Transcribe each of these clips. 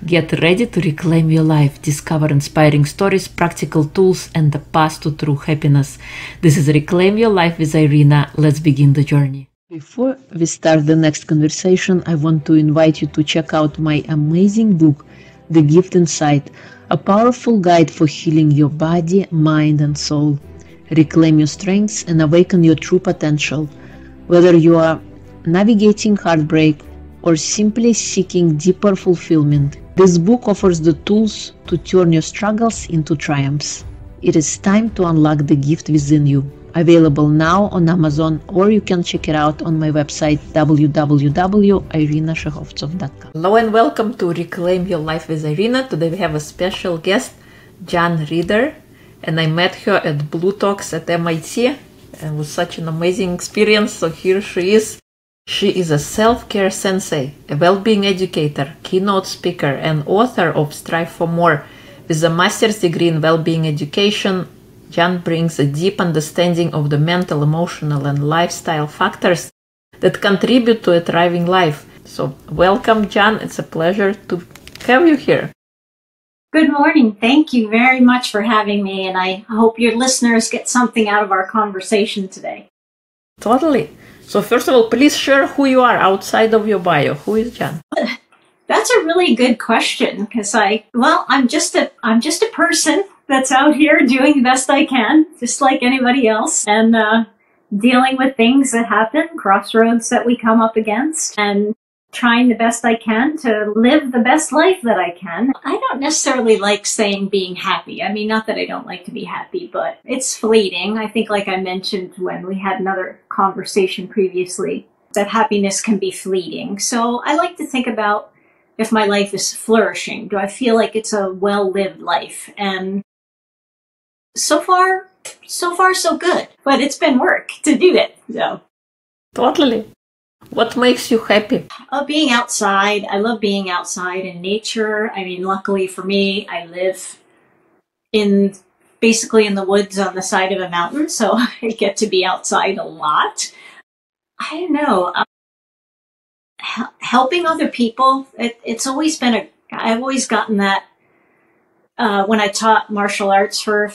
Get ready to reclaim your life, discover inspiring stories, practical tools, and the path to true happiness. This is Reclaim Your Life with Irina. Let's begin the journey. Before we start the next conversation, I want to invite you to check out my amazing book, The Gift Inside, a powerful guide for healing your body, mind, and soul. Reclaim your strengths and awaken your true potential. Whether you are navigating heartbreak or simply seeking deeper fulfillment, this book offers the tools to turn your struggles into triumphs. It is time to unlock the gift within you. Available now on Amazon, or you can check it out on my website www.irinashehovtsov.com. Hello and welcome to Reclaim Your Life with Irina. Today we have a special guest, Jan Raeder, and I met her at Blue Talks at MIT, and it was such an amazing experience. So here she is. She is a self-care sensei, a well-being educator, keynote speaker, and author of Strive for More. With a master's degree in well-being education, Jan brings a deep understanding of the mental, emotional, and lifestyle factors that contribute to a thriving life. So welcome, Jan. It's a pleasure to have you here. Good morning. Thank you very much for having me, and I hope your listeners get something out of our conversation today. Totally. So first of all, please share who you are outside of your bio. Who is Jan? That's a really good question because I'm just a person that's out here doing the best I can, just like anybody else, and dealing with things that happen, crossroads that we come up against, and trying the best I can to live the best life that I can. I don't necessarily like saying being happy. I mean, not that I don't like to be happy, but it's fleeting. I think, like I mentioned when we had another conversation previously, that happiness can be fleeting. So I like to think about if my life is flourishing. Do I feel like it's a well-lived life? And so far, so good. But it's been work to do it. So. Totally. What makes you happy? Being outside. I love being outside in nature. I mean, luckily for me, I live basically in the woods on the side of a mountain, so I get to be outside a lot. I don't know. Helping other people. It's always been I've always gotten that when I taught martial arts for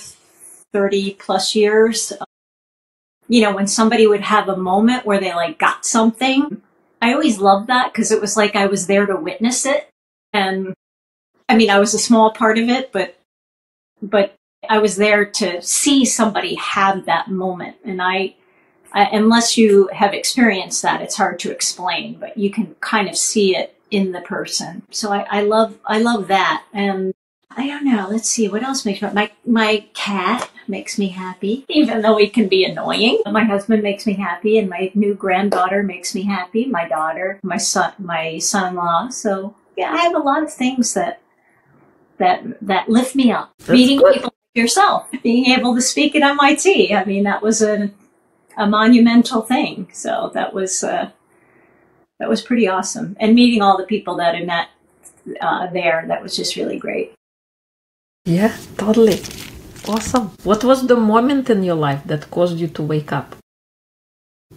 30 plus years. You know, when somebody would have a moment where they got something, I always loved that because it was like I was there to witness it. And I mean, I was a small part of it, but I was there to see somebody have that moment. And I unless you have experienced that, it's hard to explain, but you can kind of see it in the person. So I love that. And I don't know. Let's see. What else makes me my cat makes me happy, even though it can be annoying. My husband makes me happy, and my new granddaughter makes me happy. My daughter, my son-in-law. So yeah, I have a lot of things that lift me up. That's Meeting good. people like yourself, being able to speak at MIT. I mean, that was a monumental thing. So that was pretty awesome. And meeting all the people that I met there, that was just really great. Yeah, totally. Awesome. What was the moment in your life that caused you to wake up?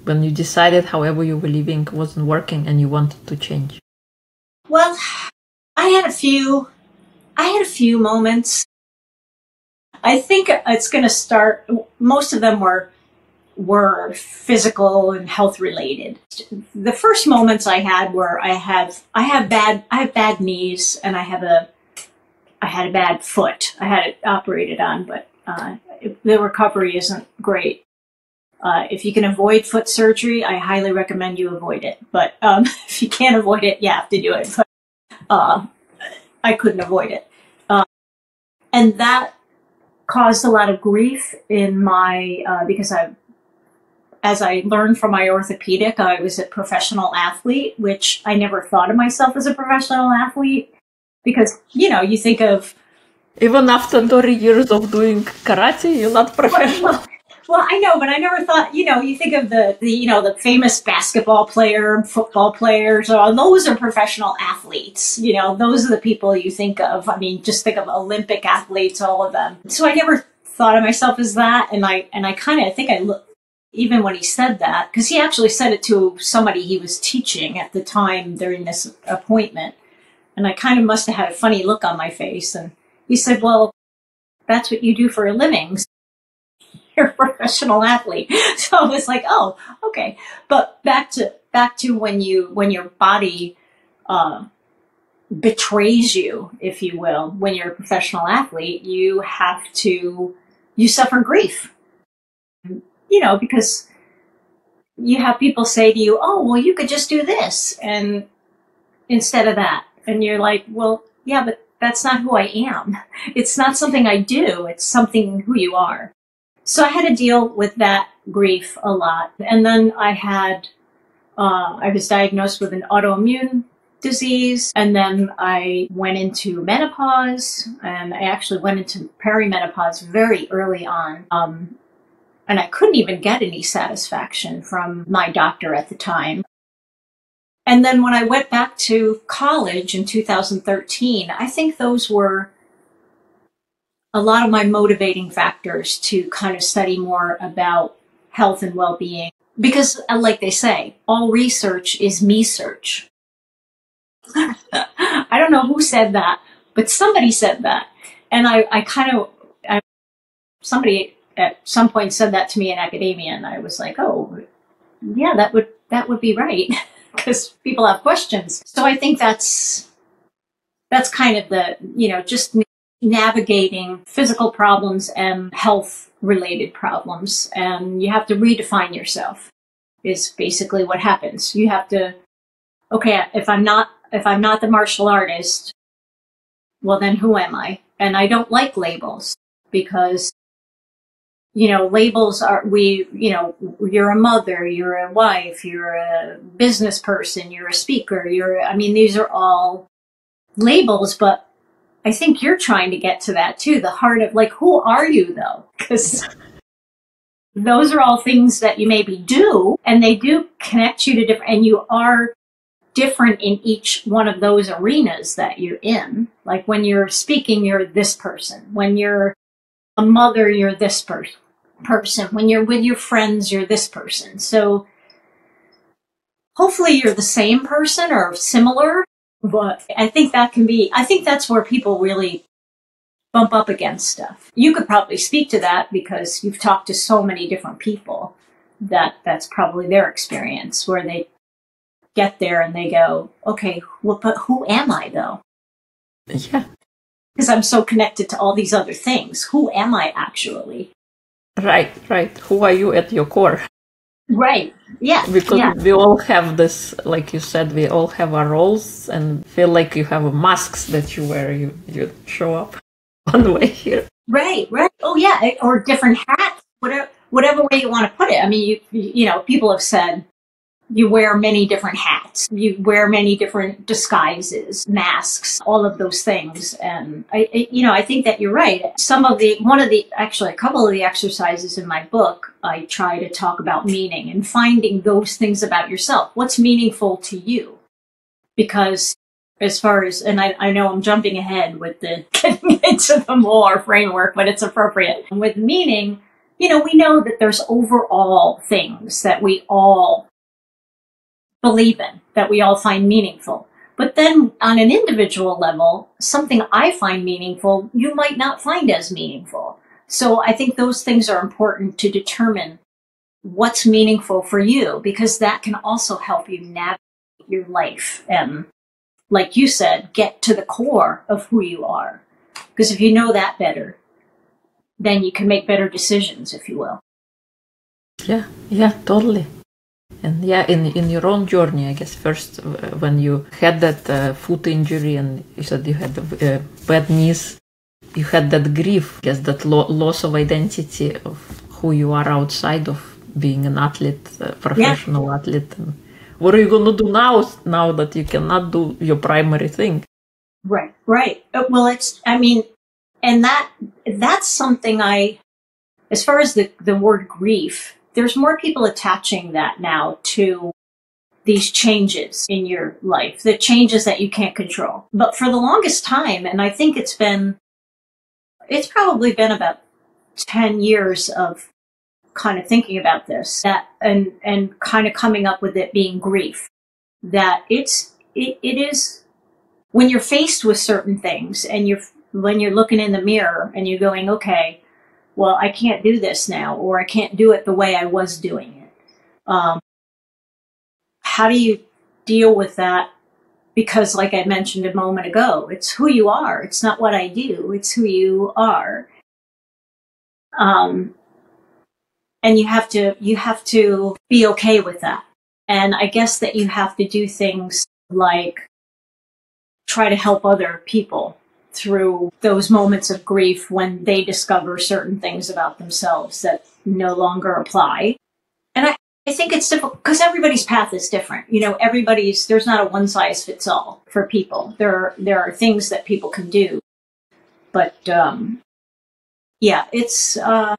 When you decided however you were living wasn't working and you wanted to change? Well, I had a few moments. I think it's going to start, most of them were physical and health related. The first moments I had were I have bad knees, and I had a bad foot. I had it operated on, but the recovery isn't great. If you can avoid foot surgery, I highly recommend you avoid it. But if you can't avoid it, you have to do it. But I couldn't avoid it. And that caused a lot of grief in my, because as I learned from my orthopedic, I was a professional athlete, which I never thought of myself as a professional athlete. Because, you think of... Even after 30 years of doing karate, you're not professional. Well, I know, but I never thought, you think of the famous basketball player, football players, those are professional athletes. Those are the people you think of. I mean, just think of Olympic athletes, all of them. So I never thought of myself as that. And I kind of think I look, even when he said that, because he actually said it to somebody he was teaching at the time during this appointment. And I kind of must have had a funny look on my face. And he said, well, that's what you do for a living. You're a professional athlete. So I was like, oh, okay. But back to when your body betrays you, if you will, when you're a professional athlete, you suffer grief, because you have people say to you, oh, well, you could just do this. And instead of that, and you're like, well, yeah, but that's not who I am. It's not something I do. It's something who you are. So I had to deal with that grief a lot. And then I was diagnosed with an autoimmune disease. And then I went into menopause, and I actually went into perimenopause very early on. And I couldn't even get any satisfaction from my doctor at the time. And then when I went back to college in 2013, I think those were a lot of my motivating factors to kind of study more about health and well-being. Because, like they say, all research is me search. I don't know who said that, but somebody said that. And somebody at some point said that to me in academia, and I was like, oh, yeah, that would be right, because people have questions. So I think that's kind of the, just navigating physical problems and health related problems. And you have to redefine yourself is basically what happens. You have to, okay, if I'm not the martial artist, well, then who am I? And I don't like labels, because labels you're a mother, you're a wife, you're a business person, you're a speaker, these are all labels, but I think you're trying to get to that too, the heart of, like, who are you though? Because those are all things that you maybe do, and they do connect you to different, and you are different in each one of those arenas that you're in. Like when you're speaking, you're this person. When you're a mother, you're this person. When you're with your friends, you're this person. So hopefully you're the same person or similar, but I think that's where people really bump up against stuff. You could probably speak to that because you've talked to so many different people that's probably their experience, where they get there and they go, okay, well, but who am I though? Yeah. Because I'm so connected to all these other things. Who am I actually? Right. Who are you at your core? Right. Yeah. Because we all have this, like you said, we all have our roles, and feel like you have masks that you wear. You show up one way here. Right. Oh yeah, or different hats, whatever way you want to put it. I mean, people have said you wear many different hats, you wear many different disguises, masks, all of those things. And I think that you're right. A couple of the exercises in my book, I try to talk about meaning and finding those things about yourself. What's meaningful to you? Because as far as, and I know I'm jumping ahead with the getting into the more framework, but it's appropriate. With meaning, we know that there's overall things that we all believe in, that we all find meaningful. But then on an individual level, something I find meaningful, you might not find as meaningful. So I think those things are important to determine what's meaningful for you, because that can also help you navigate your life and, like you said, get to the core of who you are. Because if you know that better, then you can make better decisions, if you will. Yeah, totally. And yeah, in your own journey, I guess first when you had that foot injury and you said you had bad knees, you had that grief, I guess that loss of identity of who you are outside of being an athlete, a professional athlete. And what are you going to do now that you cannot do your primary thing? Right. Well, and that's something as far as the word grief, there's more people attaching that now to these changes in your life, the changes that you can't control. But for the longest time, and I think it's probably been about 10 years of kind of thinking about this, that and kind of coming up with it being grief, that it is when you're faced with certain things and when you're looking in the mirror and you're going, okay, well, I can't do this now, or I can't do it the way I was doing it. How do you deal with that? Because like I mentioned a moment ago, it's who you are. It's not what I do. It's who you are. And you have to be okay with that. And I guess that you have to do things like try to help other people through those moments of grief when they discover certain things about themselves that no longer apply. And I think it's difficult because everybody's path is different. There's not a one size fits all for people. There are things that people can do. But yeah, it's, I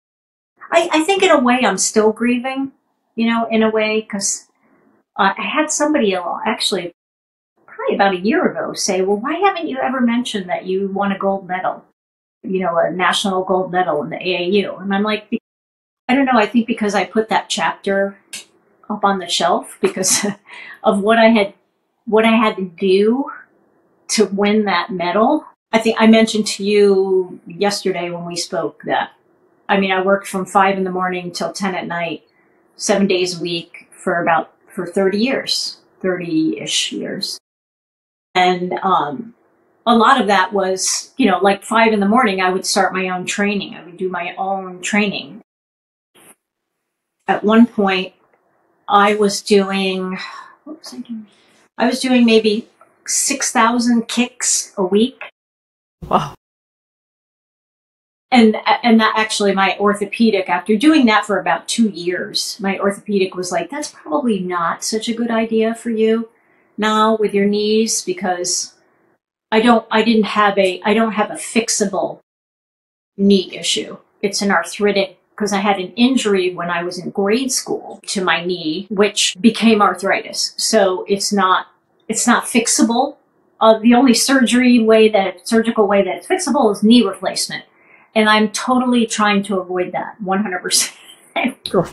think in a way I'm still grieving, in a way, because I had somebody actually probably about a year ago say, well, why haven't you ever mentioned that you won a gold medal, a national gold medal in the AAU? And I'm like, I don't know, I think because I put that chapter up on the shelf because of what I had to do to win that medal. I think I mentioned to you yesterday when we spoke that, I worked from 5 a.m. till 10 at night, 7 days a week for 30 years, 30-ish years. And a lot of that was, like 5 a.m, I would start my own training. I would do my own training. At one point, I was doing maybe 6,000 kicks a week. Wow. And that actually, my orthopedic, after doing that for about 2 years, my orthopedic was like, that's probably not such a good idea for you now with your knees, because I don't have a fixable knee issue. It's an arthritic, because I had an injury when I was in grade school to my knee, which became arthritis. So it's not fixable. The only surgical way that it's fixable is knee replacement. And I'm totally trying to avoid that 100%. Sure.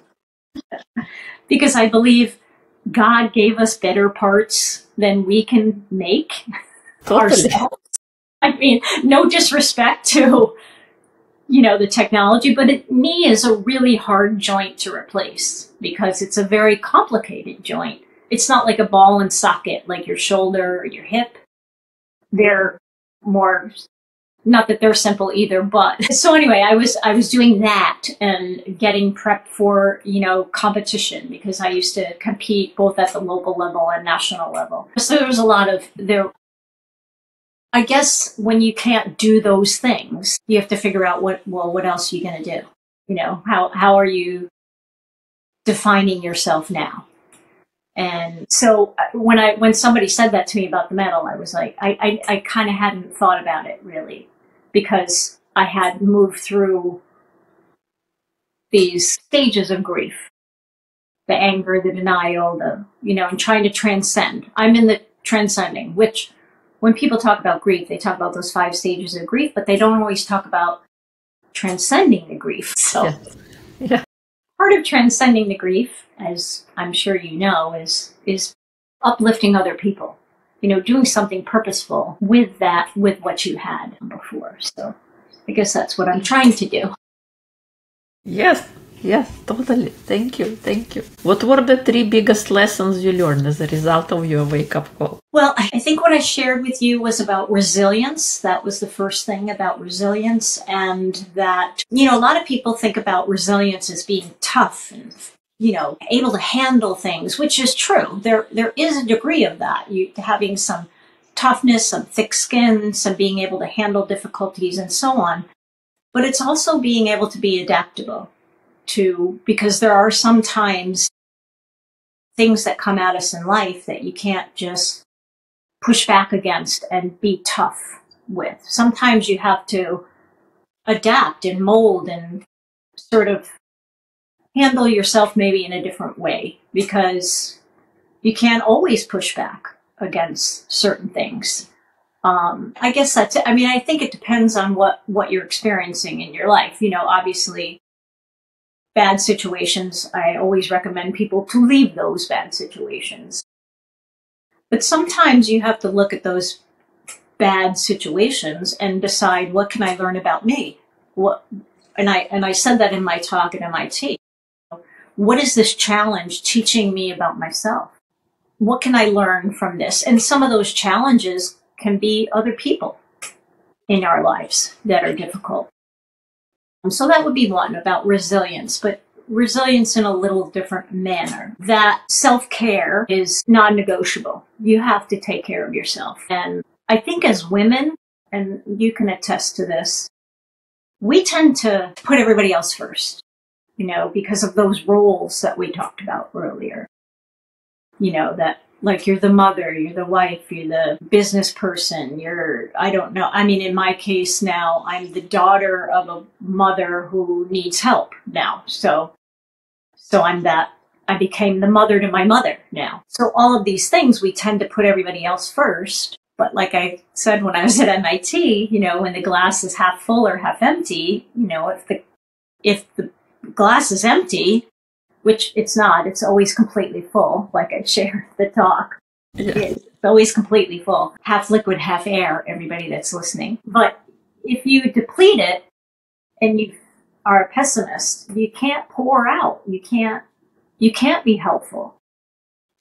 Because I believe God gave us better parts than we can make ourselves. No disrespect to, the technology, but knee is a really hard joint to replace because it's a very complicated joint. It's not like a ball and socket like your shoulder or your hip. They're more, not that they're simple either, but so anyway, I was doing that and getting prepped for, competition, because I used to compete both at the local level and national level. So there was a lot of there. I guess when you can't do those things, you have to figure out what else are you going to do? How are you defining yourself now? And so when somebody said that to me about the medal, I was like, I kind of hadn't thought about it really, because I had moved through these stages of grief, the anger, the denial, and trying to transcend. I'm in the transcending, which when people talk about grief, they talk about those 5 stages of grief, but they don't always talk about transcending the grief. So yeah. Part of transcending the grief, as I'm sure you know, is uplifting other people, doing something purposeful with what you had before. So I guess that's what I'm trying to do. Yes, totally. Thank you. What were the 3 biggest lessons you learned as a result of your wake-up call? Well, I think what I shared with you was about resilience. That was the first thing, about resilience. And that, a lot of people think about resilience as being tough and, able to handle things, which is true. There is a degree of that. You having some toughness, some thick skin, some being able to handle difficulties and so on. But it's also being able to be adaptable because there are sometimes things that come at us in life that you can't just push back against and be tough with. Sometimes you have to adapt and mold and sort of handle yourself maybe in a different way, because you can't always push back against certain things. I guess that's it. I think it depends on what you're experiencing in your life. Obviously, bad situations, I always recommend people to leave those bad situations. But sometimes you have to look at those bad situations and decide, what can I learn about me? And I said that in my talk at MIT. What is this challenge teaching me about myself? What can I learn from this? And some of those challenges can be other people in our lives that are difficult. So that would be one, about resilience, but resilience in a little different manner. That self-care is non-negotiable. You have to take care of yourself. And I think as women, and you can attest to this, we tend to put everybody else first, because of those roles that we talked about earlier. That like you're the mother, you're the wife, you're the business person, I don't know. I mean, in my case now, I'm the daughter of a mother who needs help now. So I became the mother to my mother now. So all of these things, we tend to put everybody else first. But like I said, when I was at MIT, when the glass is half full or half empty, if the glass is empty, which it's not, it's always completely full, like I shared the talk. Yeah. It's always completely full. Half liquid, half air, everybody that's listening. But if you deplete it and you are a pessimist, you can't pour out. You can't be helpful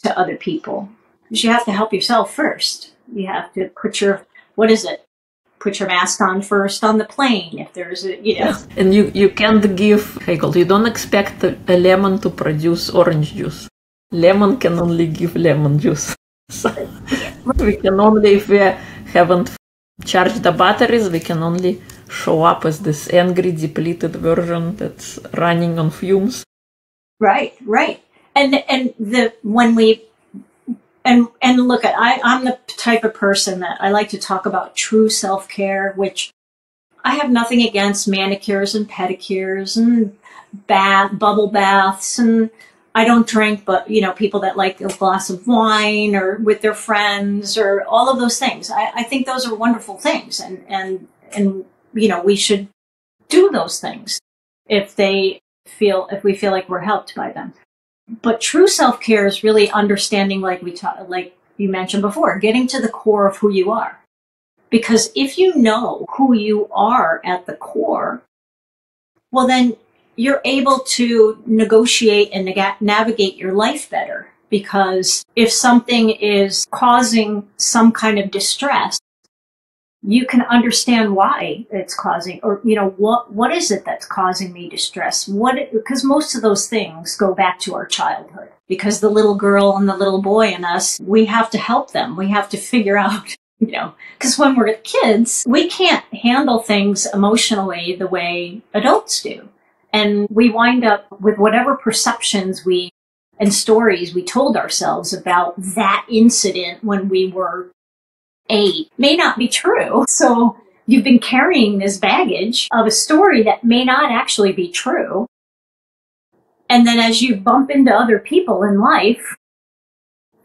to other people. Because you have to help yourself first. You have to put your mask on first on the plane if there's Yes. And you can't give, you don't expect a lemon to produce orange juice. Lemon can only give lemon juice. So we can only, if we haven't charged the batteries, we can only show up as this angry, depleted version that's running on fumes. Right. And look, I'm the type of person that I like to talk about true self-care, which I have nothing against manicures and pedicures and bubble baths, and I don't drink, but people that like a glass of wine or with their friends or all of those things. I think those are wonderful things, and we should do those things if we feel like we're helped by them. But true self-care is really understanding, like you mentioned before, getting to the core of who you are. Because if you know who you are at the core, well, then you're able to negotiate and navigate your life better. Because if something is causing some kind of distress, you can understand why it's causing, or what is it that's causing me distress? Because most of those things go back to our childhood. Because the little girl and the little boy in us, we have to help them. We have to figure out, because when we're kids, we can't handle things emotionally the way adults do, and we wind up with whatever perceptions and stories we told ourselves about that incident when we were 8 may not be true. So you've been carrying this baggage of a story that may not actually be true. And then as you bump into other people in life,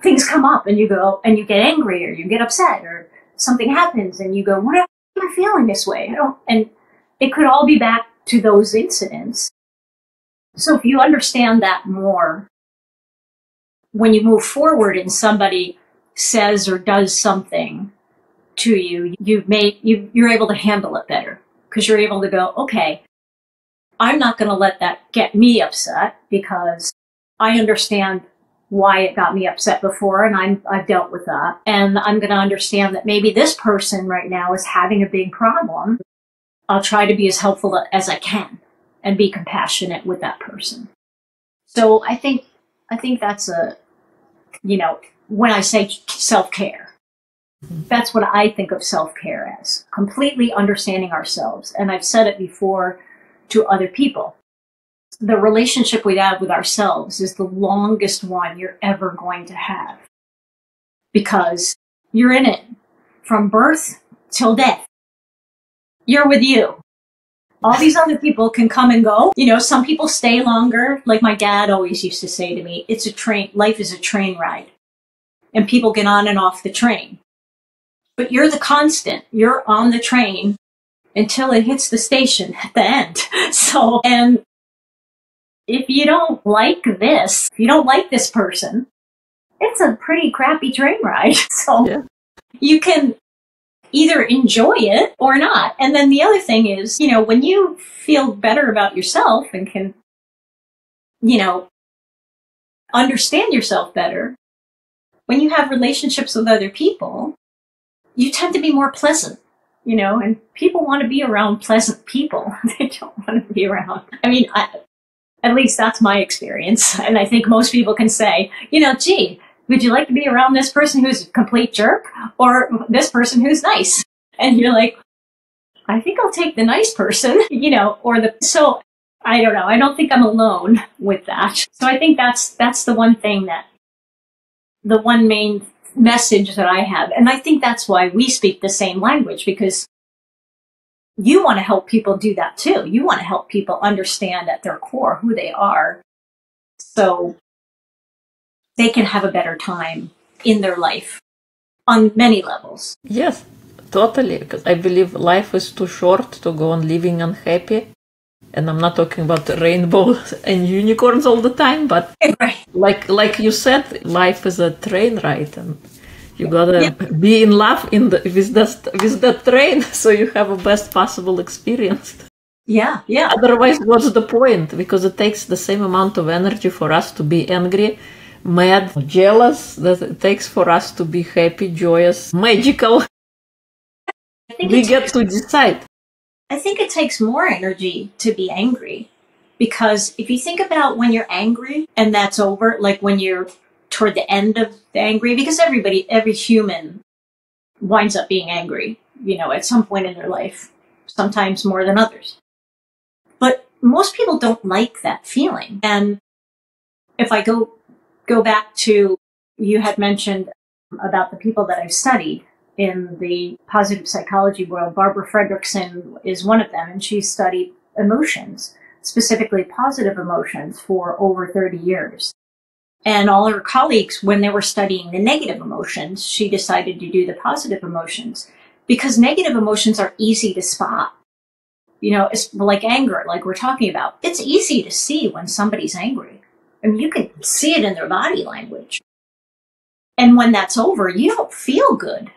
things come up and you go and you get angry or you get upset or something happens and you go, what am I feeling this way? And it could all be back to those incidents. So if you understand that more, when you move forward and somebody says or does something to you, you're able to handle it better, because you're able to go, okay, I'm not going to let that get me upset, because I understand why it got me upset before, and I've dealt with that, and I'm going to understand that maybe this person right now is having a big problem. I'll try to be as helpful as I can and be compassionate with that person. So I think that's when I say self-care, that's what I think of self-care as, completely understanding ourselves. And I've said it before to other people. The relationship we have with ourselves is the longest one you're ever going to have, because you're in it from birth till death. You're with you. All these other people can come and go. Some people stay longer. Like my dad always used to say to me, life is a train ride. And people get on and off the train. But you're the constant. You're on the train until it hits the station at the end. So, and if you don't like this, if you don't like this person, it's a pretty crappy train ride. So yeah. either enjoy it or not. And then the other thing is, when you feel better about yourself and can, understand yourself better, when you have relationships with other people, you tend to be more pleasant, and people want to be around pleasant people. They don't want to be around. At least that's my experience. And I think most people can say, gee, would you like to be around this person who's a complete jerk or this person who's nice? And you're like, I think I'll take the nice person, so I don't know. I don't think I'm alone with that. So I think that's the one thing the one main message that I have. And I think that's why we speak the same language, because you want to help people do that too. You want to help people understand at their core who they are so they can have a better time in their life on many levels. Yes, totally. Because I believe life is too short to go on living unhappy. And I'm not talking about rainbows and unicorns all the time, but like you said, life is a train ride, and you gotta be in love with the train, so you have a best possible experience. Yeah. Otherwise, what's the point? Because it takes the same amount of energy for us to be angry, mad, jealous, that it takes for us to be happy, joyous, magical. We get to decide. I think it takes more energy to be angry, because if you think about when you're angry and that's over, like when you're toward the end of the angry, because every human winds up being angry, at some point in their life, sometimes more than others. But most people don't like that feeling. And if I go back to, you had mentioned about the people that I've studied in the positive psychology world, Barbara Fredrickson is one of them, and she studied emotions, specifically positive emotions, for over 30 years. And all her colleagues, when they were studying the negative emotions, she decided to do the positive emotions, because negative emotions are easy to spot. It's like anger, like we're talking about. It's easy to see when somebody's angry. You can see it in their body language. And when that's over, you don't feel good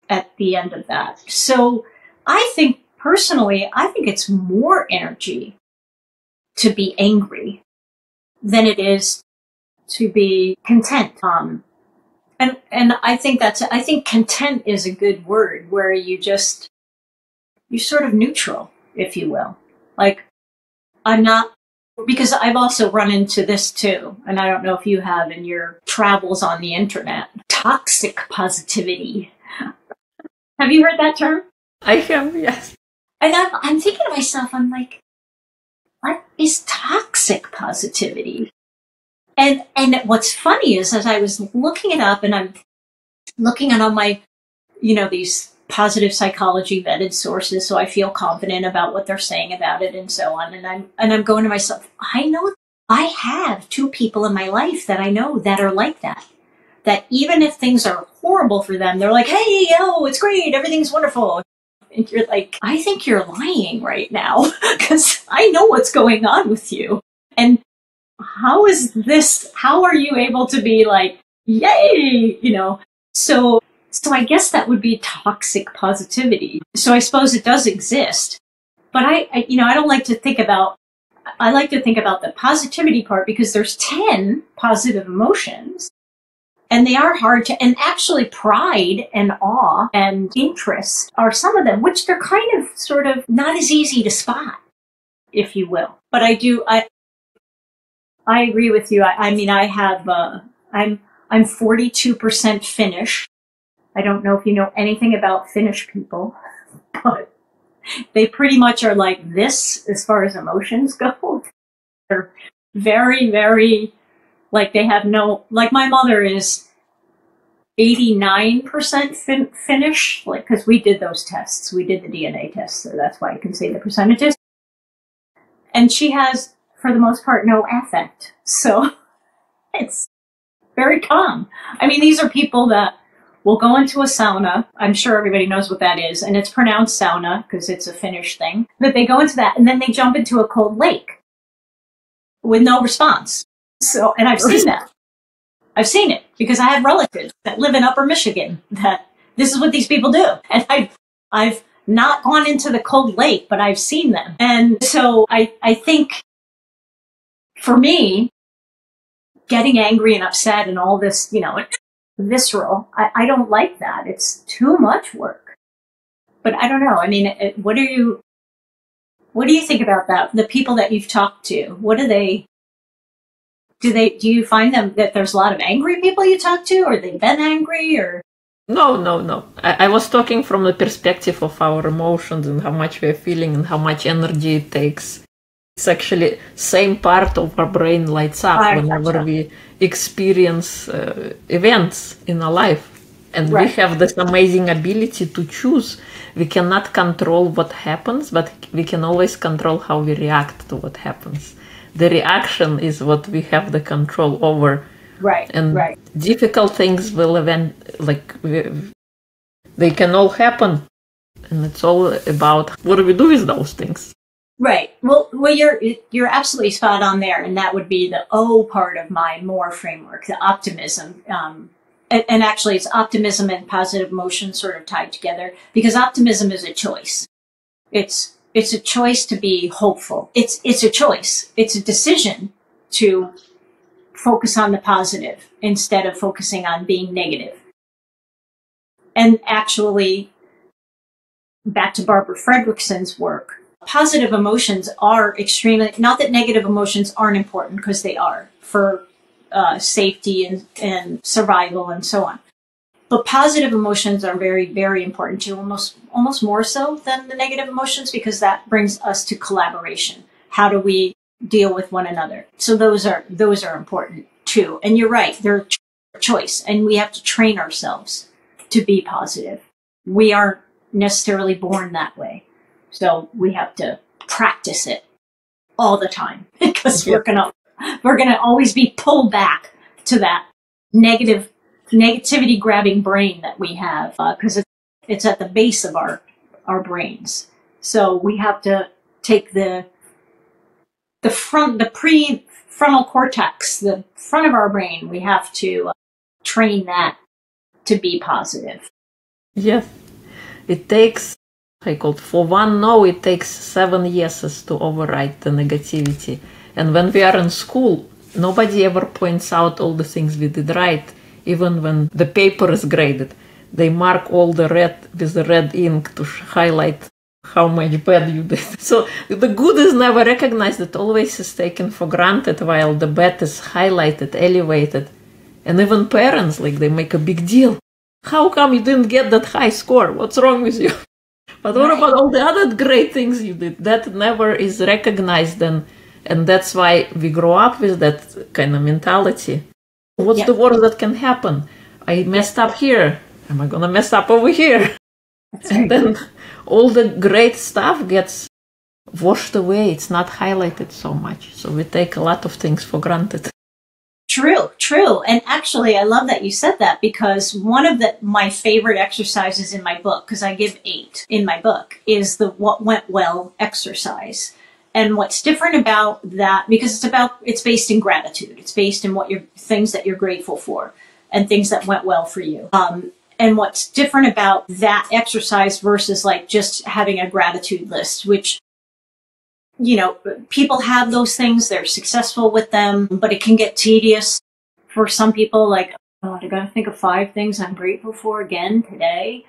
at the end of that. So I think it's more energy to be angry than it is to be content. And I think content is a good word, where you're sort of neutral, if you will. Like, I'm not, because I've also run into this too, and I don't know if you have in your travels on the internet, toxic positivity. Have you heard that term? I have, yes. And I'm thinking to myself, I'm like, what is toxic positivity? And what's funny is, as I was looking it up, and I'm looking at all my, these positive psychology vetted sources, so I feel confident about what they're saying about it and so on. And I'm going to myself, I know I have 2 people in my life that I know that are like that. That even if things are horrible for them, they're like, hey, it's great, everything's wonderful. And you're like, I think you're lying right now, because I know what's going on with you. And how are you able to be like, yay, So I guess that would be toxic positivity. So I suppose it does exist. But I don't like to think about, I like to think about the positivity part, because there's 10 positive emotions. And they are hard to, and actually pride and awe and interest are some of them, which they're kind of sort of not as easy to spot, if you will. But I agree with you. I have, I'm 42% Finnish. I don't know if you know anything about Finnish people, but they pretty much are like this as far as emotions go. They're very, very, like they have no, like my mother is 89% Finnish, like, because we did those tests. We did the DNA tests, so that's why I can say the percentages. And she has, for the most part, no affect. So it's very calm. These are people that will go into a sauna. I'm sure everybody knows what that is. And it's pronounced sauna because it's a Finnish thing. But they go into that and then they jump into a cold lake with no response. So, and I've seen that. I've seen it because I have relatives that live in Upper Michigan that this is what these people do. And I've not gone into the cold lake, but I've seen them. And so I think for me, getting angry and upset and all this, visceral, I don't like that. It's too much work. But I don't know. I mean, what do you think about that? The people that you've talked to, what do you find them that there's a lot of angry people you talk to, or they've been angry, or? No. I was talking from the perspective of our emotions and how much we're feeling and how much energy it takes. It's actually same part of our brain lights up whenever we experience events in our life. And we have this amazing ability to choose. We cannot control what happens, but we can always control how we react to what happens. The reaction is what we have the control over. And difficult things will they can all happen. And it's all about what do we do with those things. Right. Well, you're absolutely spot on there, and that would be the O part of my MORE framework, the optimism. And actually, it's optimism and positive emotion sort of tied together, because optimism is a choice. It's a choice to be hopeful. It's a choice. It's a decision to focus on the positive instead of focusing on being negative. And actually, back to Barbara Fredrickson's work, positive emotions are extremely, not that negative emotions aren't important, because they are for safety and survival and so on. But positive emotions are very, very important too, almost more so than the negative emotions, because that brings us to collaboration. How do we deal with one another? So those are important too. And you're right, they're a choice, and we have to train ourselves to be positive. We aren't necessarily born that way. So we have to practice it all the time, because we're gonna always be pulled back to that negativity grabbing brain that we have, because it's at the base of our brains. So we have to take the prefrontal cortex, the front of our brain. We have to train that to be positive. Yes, it takes. For one no, it takes 7 yeses to override the negativity. And when we are in school, nobody ever points out all the things we did right. Even when the paper is graded, they mark all the red with the red ink to highlight how much bad you did. So the good is never recognized. It always is taken for granted, while the bad is highlighted, elevated. And even parents, they make a big deal. How come you didn't get that high score? What's wrong with you? But what about all the other great things you did? That never is recognized, and that's why we grow up with that kind of mentality. What's the worst that can happen? I messed up here. Am I going to mess up over here? And then all the great stuff gets washed away. It's not highlighted so much. So we take a lot of things for granted. True. And actually, I love that you said that, because one of my favorite exercises in my book, because I give 8 in my book, is the what went well exercise. And what's different about that, because it's based in gratitude. It's based in things that you're grateful for and things that went well for you. And what's different about that exercise versus just having a gratitude list, which, people have those things, they're successful with them, but it can get tedious for some people. I gotta think of 5 things I'm grateful for again today,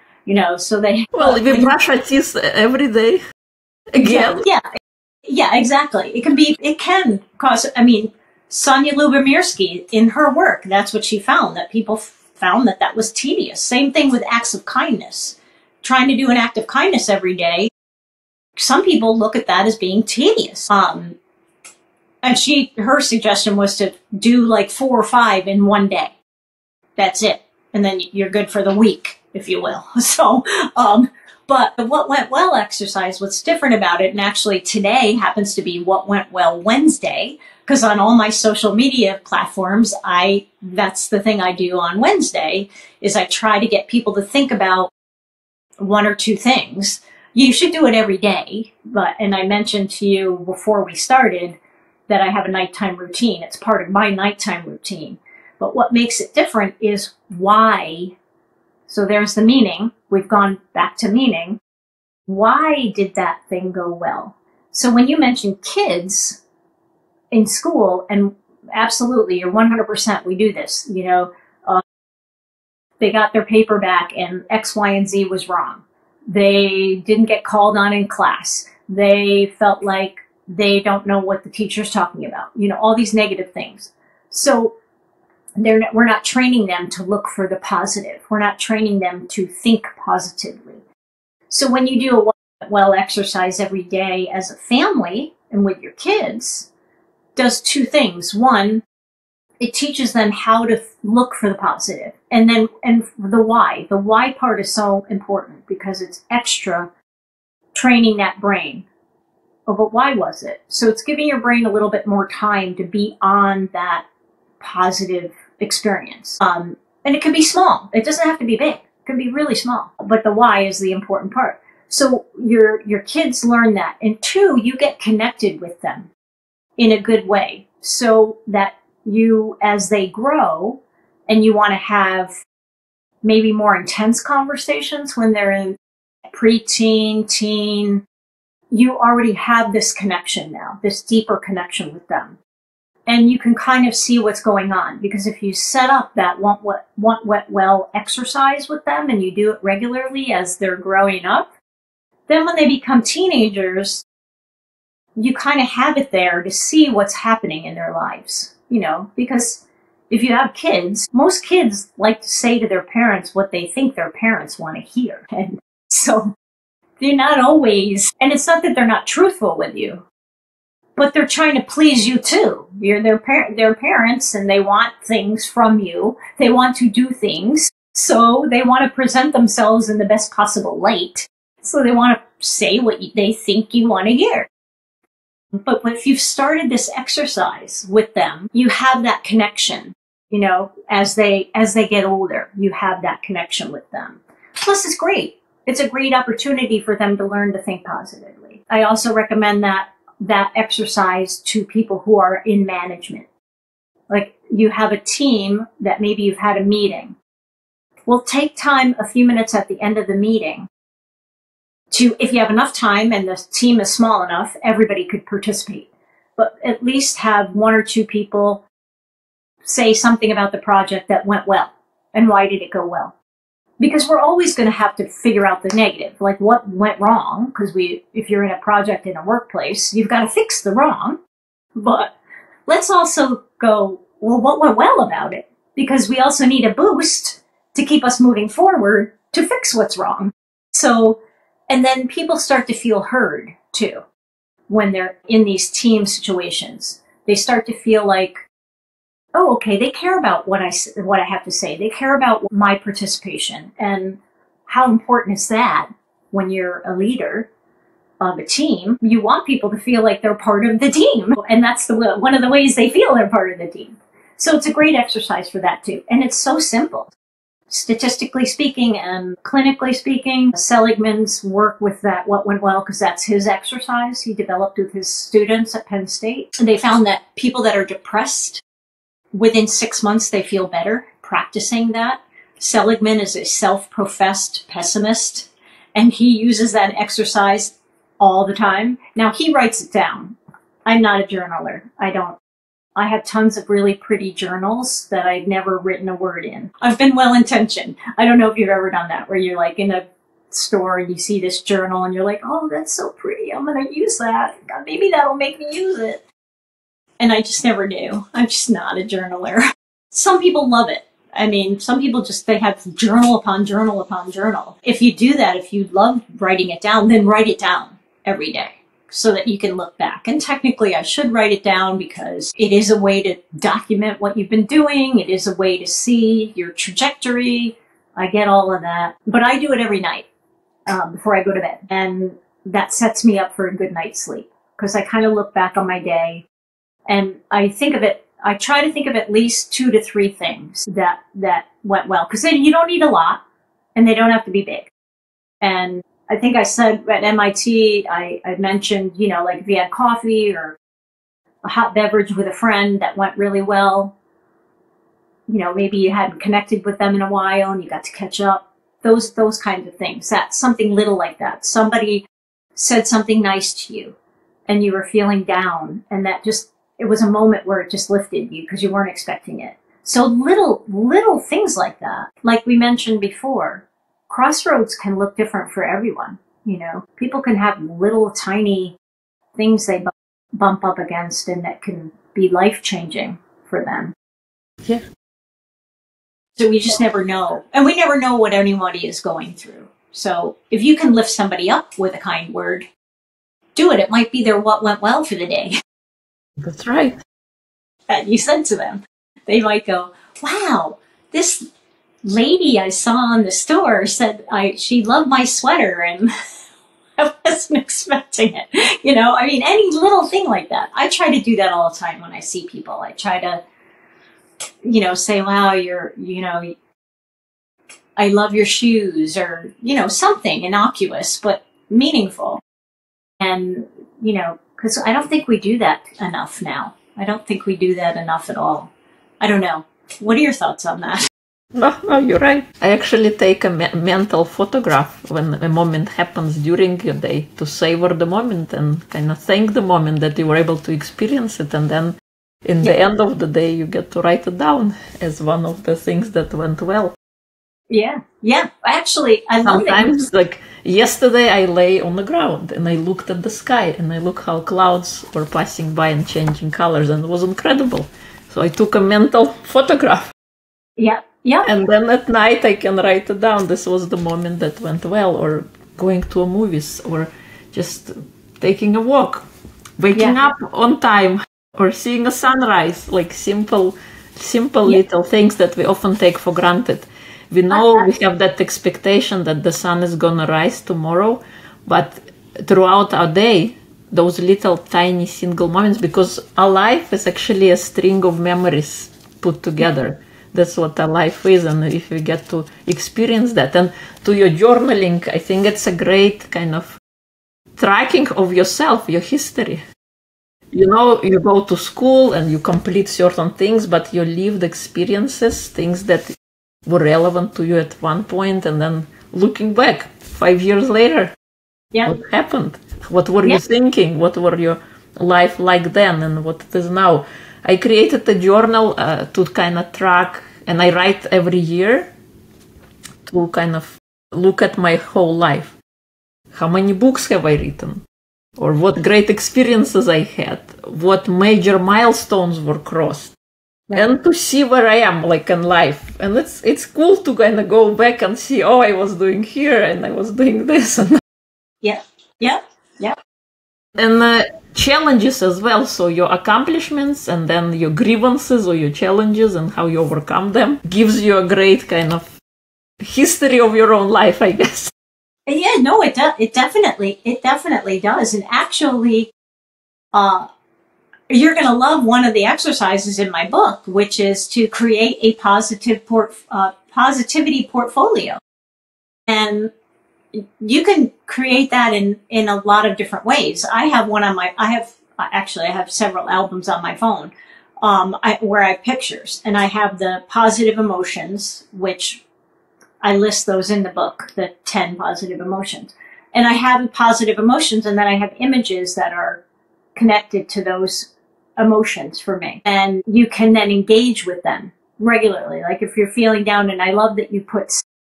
so they... Well, we brush our teeth every day again. Yeah, exactly. It can cause, Sonia Lubomirsky, in her work, that's what she found, that people found that was tedious. Same thing with acts of kindness. Trying to do an act of kindness every day, some people look at that as being tedious. And her suggestion was to do 4 or 5 in one day. That's it. And then you're good for the week, if you will. So, but the what went well exercise, what's different about it, and actually today happens to be what went well Wednesday, because on all my social media platforms, that's the thing I do on Wednesday, is I try to get people to think about 1 or 2 things. You should do it every day, and I mentioned to you before we started that I have a nighttime routine. It's part of my nighttime routine. But what makes it different is why. So there's the meaning. We've gone back to meaning. Why did that thing go well? So when you mention kids in school, and absolutely, you're 100%, we do this, they got their paper back and X, Y, and Z was wrong. They didn't get called on in class. They felt like they don't know what the teacher's talking about, all these negative things. So we're not training them to look for the positive. We're not training them to think positively. So when you do a well exercise every day as a family and with your kids, does two things. One, it teaches them how to look for the positive. And the why. The why part is so important because it's extra training that brain. Oh, but why was it? So it's giving your brain a little bit more time to be on that positive experience. And it can be small. It doesn't have to be big. It can be really small. But the why is the important part. So your kids learn that. And two, you get connected with them in a good way so that you, as they grow and you want to have maybe more intense conversations when they're in preteen, teen, you already have this connection now, this deeper connection with them. And you can kind of see what's going on, because if you set up that want what well exercise with them and you do it regularly as they're growing up, then when they become teenagers, you kind of have it there to see what's happening in their lives, because if you have kids, most kids like to say to their parents what they think their parents want to hear. And so they're not always, and it's not that they're not truthful with you, but they're trying to please you too. You're their parents, and they want things from you. They want to do things, so they want to present themselves in the best possible light. So they want to say what they think you want to hear. But if you've started this exercise with them, you have that connection. As they get older, you have that connection with them. Plus, it's great. It's a great opportunity for them to learn to think positively. I also recommend that exercise to people who are in management. Like, you have a team that maybe you've had a meeting. Well, take time, a few minutes at the end of the meeting, to, if you have enough time and the team is small enough, everybody could participate. But at least have one or two people say something about the project that went well. And why did it go well? Because we're always going to have to figure out the negative, like what went wrong, because if you're in a project in a workplace, you've got to fix the wrong. But let's also go, well, what went well about it? Because we also need a boost to keep us moving forward to fix what's wrong. So, and then people start to feel heard too when they're in these team situations. They start to feel like, oh, okay, they care about what I have to say. They care about my participation. And how important is that when you're a leader of a team? You want people to feel like they're part of the team. And that's one of the ways they feel they're part of the team. So it's a great exercise for that too. And it's so simple. Statistically speaking and clinically speaking, Seligman's work with that, what went well, because that's his exercise he developed with his students at Penn State. And they found that people that are depressed, within 6 months, they feel better practicing that. Seligman is a self-professed pessimist, and he uses that exercise all the time. Now, he writes it down. I'm not a journaler. I have tons of really pretty journals that I've never written a word in. I've been well-intentioned. I don't know if you've ever done that, where you're like in a store and you see this journal and you're like, oh, that's so pretty. I'm going to use that. God, maybe that'll make me use it. And I just never do. I'm just not a journaler. Some people love it. I mean, some people they have journal upon journal upon journal. If you do that, if you love writing it down, then write it down every day so that you can look back. And technically, I should write it down because it is a way to document what you've been doing. It is a way to see your trajectory. I get all of that. But I do it every night before I go to bed. And that sets me up for a good night's sleep because I kind of look back on my day. And I try to think of at least 2 to 3 things that went well. Because then you don't need a lot, and they don't have to be big. And I think I said at MIT, I mentioned, like if you had coffee or a hot beverage with a friend that went really well, maybe you hadn't connected with them in a while and you got to catch up. those kinds of things. That's something little like that. Somebody said something nice to you and you were feeling down, and that just, it was a moment where it just lifted you because you weren't expecting it. So little things like that. Like we mentioned before, crossroads can look different for everyone. You know, people can have little tiny things they bump up against and that can be life-changing for them. Yeah. So we just never know. And we never know what anybody is going through. So if you can lift somebody up with a kind word, do it. It might be their what went well for the day. That's right. That you said to them. They might go, wow, this lady I saw in the store said she loved my sweater and I wasn't expecting it. You know, I mean, any little thing like that. I try to do that all the time when I see people. I try to, you know, say, wow, I love your shoes, or, you know, something innocuous but meaningful. And, you know, because I don't think we do that enough now. I don't think we do that enough at all. I don't know. What are your thoughts on that? No, you're right. I actually take a mental photograph when a moment happens during your day to savor the moment and kind of thank the moment that you were able to experience it. And then in the end of the day, you get to write it down as one of the things that went well. Yeah. Actually, I love it. Sometimes, like yesterday, I lay on the ground and I looked at the sky and I looked how clouds were passing by and changing colors, and it was incredible. So I took a mental photograph. Yeah. And then at night I can write it down. This was the moment that went well, or going to a movies, or just taking a walk, waking up on time, or seeing a sunrise, like simple little things that we often take for granted. We know we have that expectation that the sun is gonna rise tomorrow, but throughout our day, those little tiny single moments, because our life is actually a string of memories put together. That's what our life is, and if you get to experience that. And to your journaling, I think it's a great kind of tracking of yourself, your history. You know, you go to school and you complete certain things, but your lived experiences, things that were relevant to you at one point, and then looking back 5 years later, what happened? What were you thinking? What were your life like then and what it is now? I created a journal to kind of track, and I write every year to kind of look at my whole life. How many books have I written? Or what great experiences I had? What major milestones were crossed? And to see where I am, like, in life. And it's cool to kind of go back and see, oh, I was doing here and I was doing this. And And challenges as well. So your accomplishments and then your grievances or your challenges and how you overcome them gives you a great kind of history of your own life, I guess. Yeah, no, it does. It definitely does. And actually, you're going to love one of the exercises in my book, which is to create a positivity portfolio. And you can create that in a lot of different ways. I have one on I have several albums on my phone, where I have pictures, and I have the positive emotions, which I list those in the book, the 10 positive emotions. And I have positive emotions, and then I have images that are connected to those emotions for me. And you can then engage with them regularly. Like if you're feeling down, and I love that you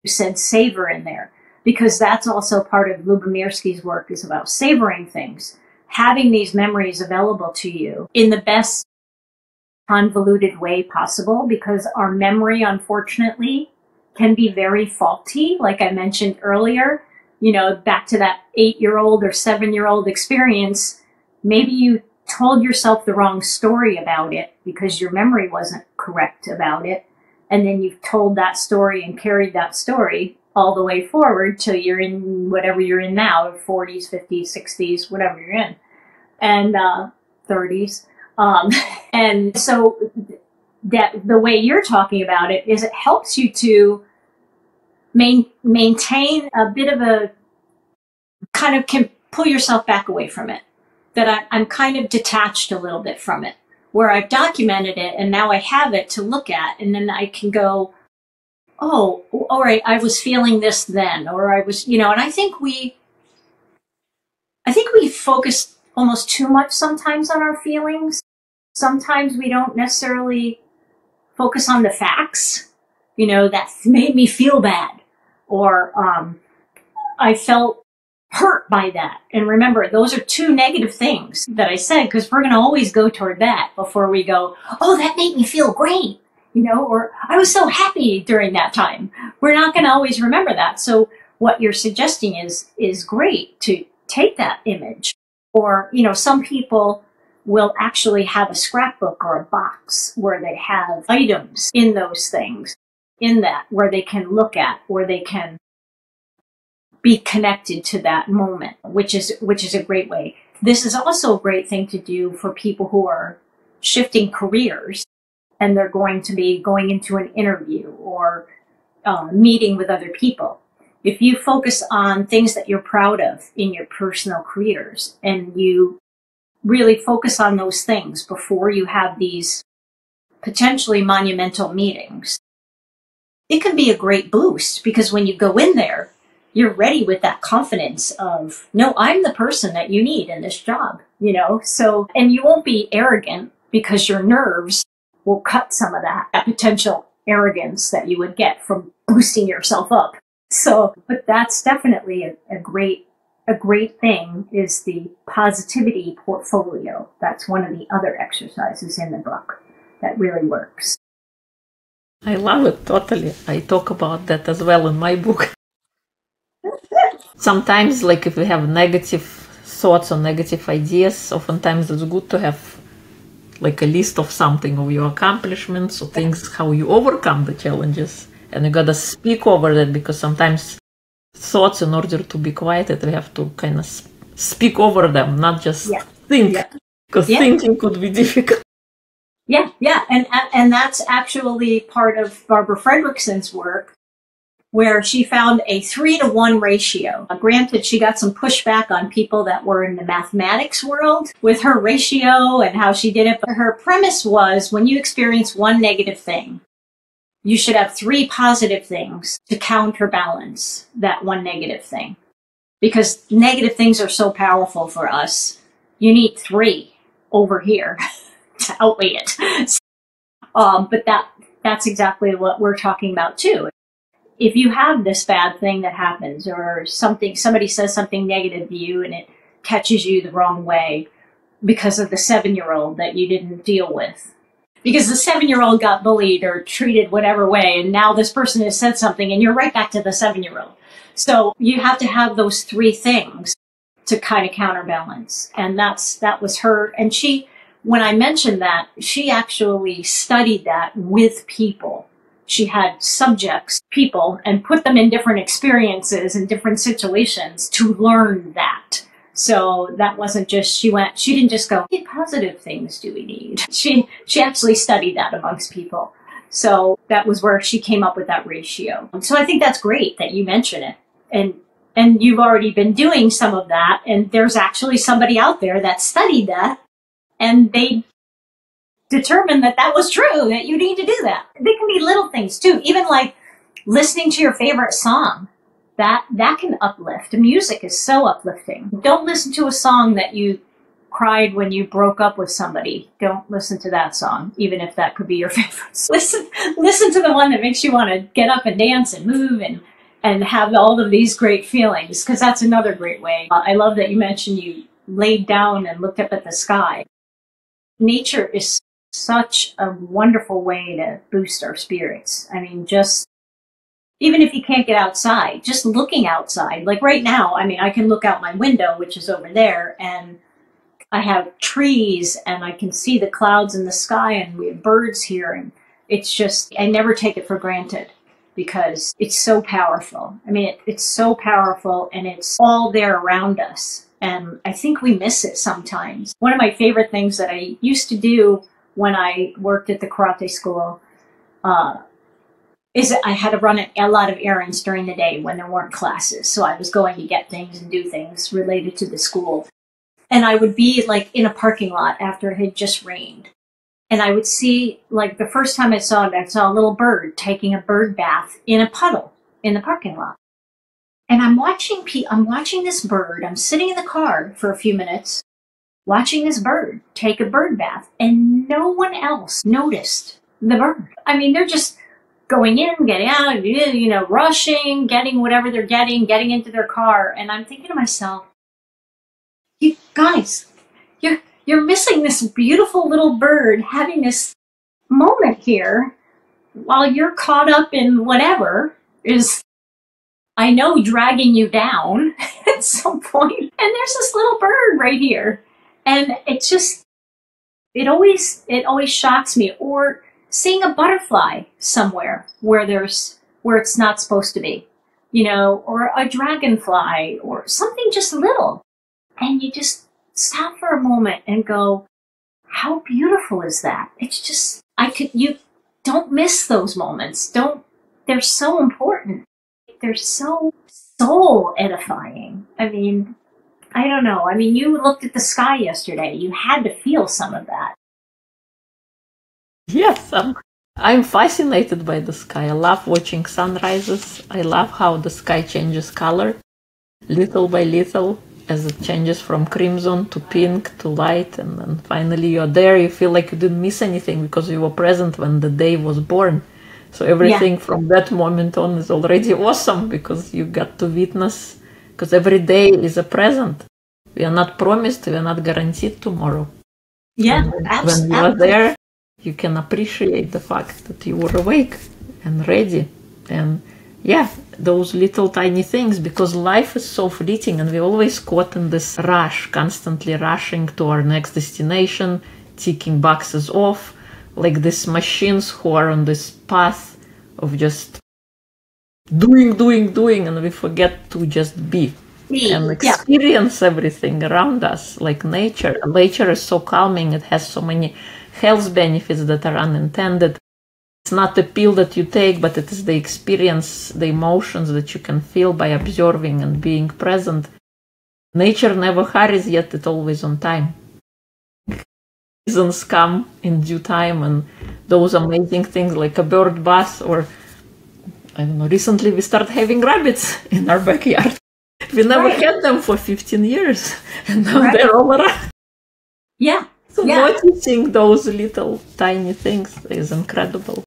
said savor in there, because that's also part of Lubomirski's work, is about savoring things, having these memories available to you in the best convoluted way possible, because our memory, unfortunately, can be very faulty. Like I mentioned earlier, you know, back to that 8-year-old or 7-year-old experience, maybe you told yourself the wrong story about it because your memory wasn't correct about it. And then you've told that story and carried that story all the way forward till you're in whatever you're in now, 40s, 50s, 60s, whatever you're in, and 30s. And so that the way you're talking about it is it helps you to maintain a bit of a kind of, can pull yourself back away from it. That I'm kind of detached a little bit from it, where I've documented it and now I have it to look at, and then I can go, oh, all right, I was feeling this then, or I was, and I think we focus almost too much sometimes on our feelings. Sometimes we don't necessarily focus on the facts, that made me feel bad, or I felt hurt by that. And remember, those are two negative things that I said, because we're going to always go toward that before we go, oh, that made me feel great, or I was so happy during that time. We're not going to always remember that. So what you're suggesting is great, to take that image. Or, some people will actually have a scrapbook or a box where they have items in those things, in that, where they can look at, where they can be connected to that moment, which is a great way. This is also a great thing to do for people who are shifting careers, and they're going to be going into an interview or meeting with other people. If you focus on things that you're proud of in your personal careers, and you really focus on those things before you have these potentially monumental meetings, it can be a great boost, because when you go in there, you're ready with that confidence of, no, I'm the person that you need in this job, So, and you won't be arrogant, because your nerves will cut some of that potential arrogance that you would get from boosting yourself up. So, but that's definitely a great thing, is the positivity portfolio. That's one of the other exercises in the book that really works. I love it totally. I talk about that as well in my book. Sometimes, like if we have negative thoughts or negative ideas, oftentimes it's good to have like a list of something, of your accomplishments or things, how you overcome the challenges. And you gotta speak over that, because sometimes thoughts, in order to be quieted, we have to kind of speak over them, not just think, because thinking could be difficult. Yeah, and that's actually part of Barbara Fredrickson's work, where she found a 3-to-1 ratio. Granted, she got some pushback on people that were in the mathematics world with her ratio and how she did it. But her premise was, when you experience one negative thing, you should have 3 positive things to counterbalance that one negative thing. Because negative things are so powerful for us, you need 3 over here to outweigh it. But that's exactly what we're talking about too. If you have this bad thing that happens, or somebody says something negative to you and it catches you the wrong way because of the 7-year-old that you didn't deal with, because the 7-year-old got bullied or treated whatever way, and now this person has said something and you're right back to the 7-year-old. So you have to have those 3 things to kind of counterbalance. And that was her. And when I mentioned that, she actually studied that with people. She had subjects, people, and put them in different experiences and different situations to learn that. So that wasn't just, she didn't just go, what positive things do we need? She actually studied that amongst people. So that was where she came up with that ratio. So I think that's great that you mention it. And you've already been doing some of that, and there's actually somebody out there that studied that, and they determined that was true, that you need to do that. They can be little things too, even like listening to your favorite song. That can uplift. Music is so uplifting. Don't listen to a song that you cried when you broke up with somebody. Don't listen to that song, even if that could be your favorite. Listen to the one that makes you want to get up and dance and move and have all of these great feelings, because that's another great way. I love that you mentioned you laid down and looked up at the sky. Nature is such a wonderful way to boost our spirits. I mean, just even if you can't get outside, just looking outside. Like right now, I mean, I can look out my window, which is over there, and I have trees and I can see the clouds in the sky, and we have birds here. And it's just, I never take it for granted, because it's so powerful. I mean, it's so powerful, and it's all there around us. And I think we miss it sometimes. One of my favorite things that I used to do when I worked at the karate school is that I had to run a lot of errands during the day when there weren't classes. So I was going to get things and do things related to the school. And I would be like in a parking lot after it had just rained. And I would see, like the first time I saw it, I saw a little bird taking a bird bath in a puddle in the parking lot. And I'm watching this bird. I'm sitting in the car for a few minutes, watching this bird take a bird bath, and no one else noticed the bird. I mean, they're just going in, getting out, you know, rushing, getting whatever they're getting into their car. And I'm thinking to myself, you guys, you're missing this beautiful little bird having this moment here while you're caught up in whatever is, I know, dragging you down at some point. And there's this little bird right here. And it's just, it always shocks me. Or seeing a butterfly somewhere where it's not supposed to be, you know, or a dragonfly or something just little. And you just stop for a moment and go, how beautiful is that? It's just, you don't miss those moments. They're so important. They're so soul edifying. I mean, I don't know. I mean, you looked at the sky yesterday. You had to feel some of that. Yes, I'm fascinated by the sky. I love watching sunrises. I love how the sky changes color little by little as it changes from crimson to pink to light. And then finally you're there. You feel like you didn't miss anything because you were present when the day was born. So everything from that moment on is already awesome because you got to witness, because every day is a present. We are not promised, we are not guaranteed tomorrow. Yeah, when you are there, you can appreciate the fact that you were awake and ready. And yeah, those little tiny things, because life is so fleeting and we're always caught in this rush, constantly rushing to our next destination, ticking boxes off, like these machines who are on this path of just doing, and we forget to just be and experience everything around us, like nature. Nature is so calming. It has so many health benefits that are unintended. It's not a pill that you take, but it is the experience, the emotions that you can feel by observing and being present. Nature never hurries, yet it's always on time. Seasons come in due time, and those amazing things like a bird bath, or I don't know, recently we started having rabbits in our backyard. We never had them for 15 years, and now they're all around. So noticing those little tiny things is incredible.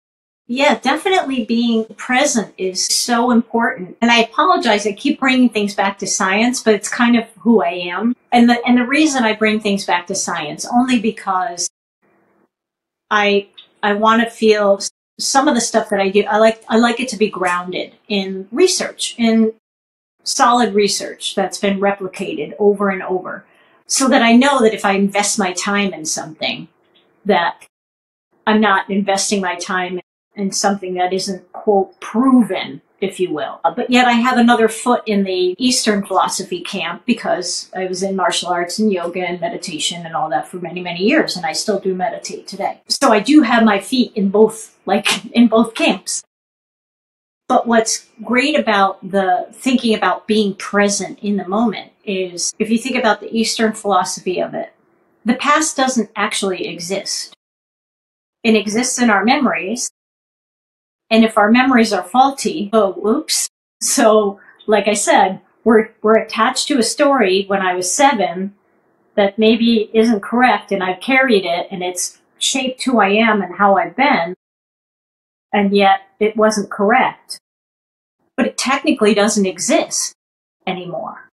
Yeah, definitely being present is so important. And I apologize, I keep bringing things back to science, but it's kind of who I am. And the reason I bring things back to science, only because I want to feel some of the stuff that I do, I like it to be grounded in research, in solid research that's been replicated over and over, so that I know that if I invest my time in something, that I'm not investing my time in something that isn't, quote, proven, if you will. But yet I have another foot in the Eastern philosophy camp because I was in martial arts and yoga and meditation and all that for many, many years, and I still do meditate today. So I do have my feet in both camps. But what's great about the thinking about being present in the moment is, if you think about the Eastern philosophy of it, the past doesn't actually exist. It exists in our memories. And if our memories are faulty, oops. So, like I said, we're attached to a story when I was 7 that maybe isn't correct, and I've carried it, and it's shaped who I am and how I've been, and yet it wasn't correct. But it technically doesn't exist anymore.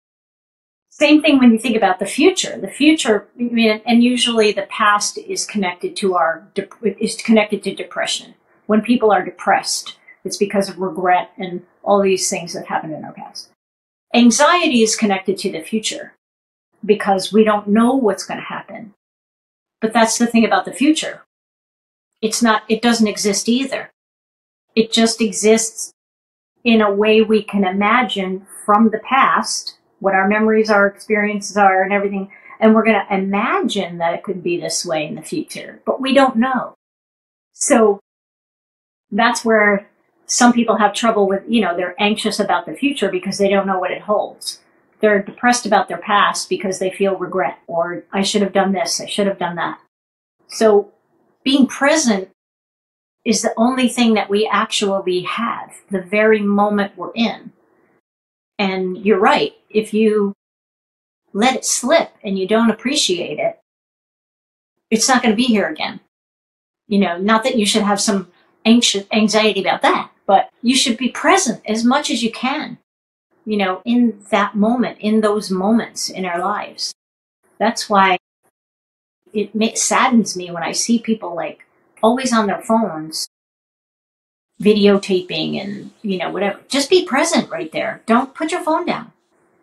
Same thing when you think about the future. The future, I mean, and usually the past is connected to depression. When people are depressed, it's because of regret and all these things that happened in our past. Anxiety is connected to the future because we don't know what's going to happen. But that's the thing about the future. It doesn't exist either. It just exists in a way we can imagine from the past, what our memories, our experiences are and everything. And we're going to imagine that it could be this way in the future, but we don't know. So that's where some people have trouble with, they're anxious about the future because they don't know what it holds. They're depressed about their past because they feel regret, or I should have done this, I should have done that. So being present is the only thing that we actually have, the very moment we're in. And you're right. If you let it slip and you don't appreciate it, it's not going to be here again. You know, not that you should have some anxiety about that, but you should be present as much as you can, you know, in that moment, in those moments in our lives. That's why it saddens me when I see people like always on their phones, videotaping and, you know, whatever. Just be present right there. Don't put your phone down.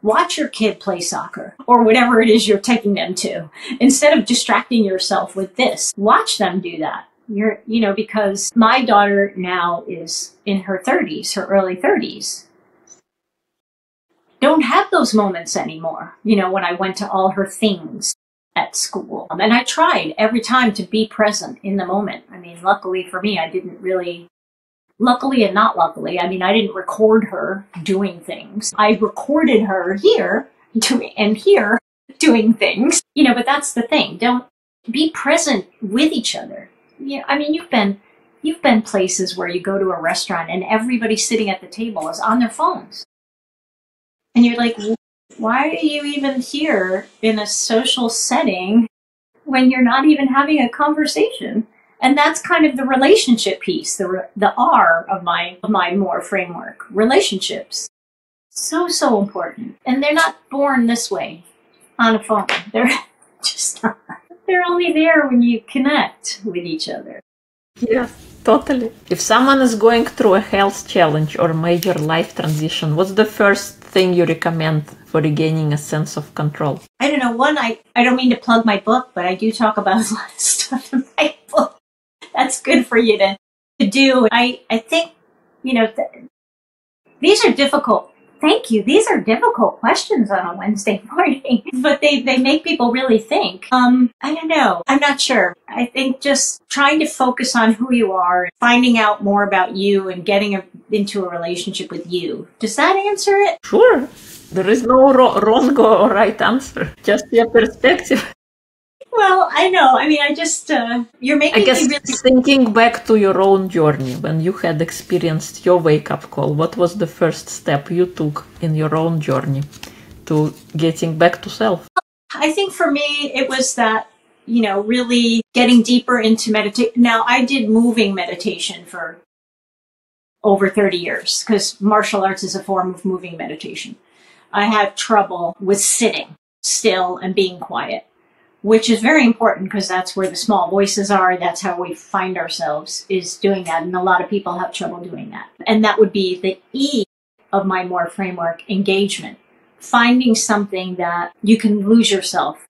Watch your kid play soccer or whatever it is you're taking them to. Instead of distracting yourself with this, watch them do that. You know, because my daughter now is in her 30s, her early 30s. Don't have those moments anymore. You know, when I went to all her things at school. And I tried every time to be present in the moment. I mean, luckily for me, I didn't really, luckily and not luckily, I mean, I didn't record her doing things. I recorded her here doing things, you know, but that's the thing. Don't be present with each other. Yeah, I mean, you've been places where you go to a restaurant and everybody sitting at the table is on their phones. And you're like, why are you even here in a social setting when you're not even having a conversation? And that's kind of the relationship piece, the R of my more framework, relationships. So important. And they're not born this way on a phone. They're just not. They're only there when you connect with each other. Yes, totally. If someone is going through a health challenge or major life transition, what's the first thing you recommend for regaining a sense of control? I don't know. One, I don't mean to plug my book, but I do talk about a lot of stuff in my book. That's good for you to do. I think, you know, these are difficult. Thank you. These are difficult questions on a Wednesday morning, but they make people really think. I don't know. I'm not sure. I think just trying to focus on who you are, finding out more about you and getting into a relationship with you. Does that answer it? Sure. There is no wrong or right answer. Just your perspective. Well, I know. I mean, I just, you're making me really... Thinking back to your own journey, when you had experienced your wake-up call, what was the first step you took in your own journey to getting back to self? I think for me, it was that, you know, really getting deeper into meditation. Now, I did moving meditation for over 30 years because martial arts is a form of moving meditation. I had trouble with sitting still and being quiet, which is very important because that's where the small voices are. That's how we find ourselves, is doing that. And a lot of people have trouble doing that. And that would be the E of my more framework, engagement. Finding something that you can lose yourself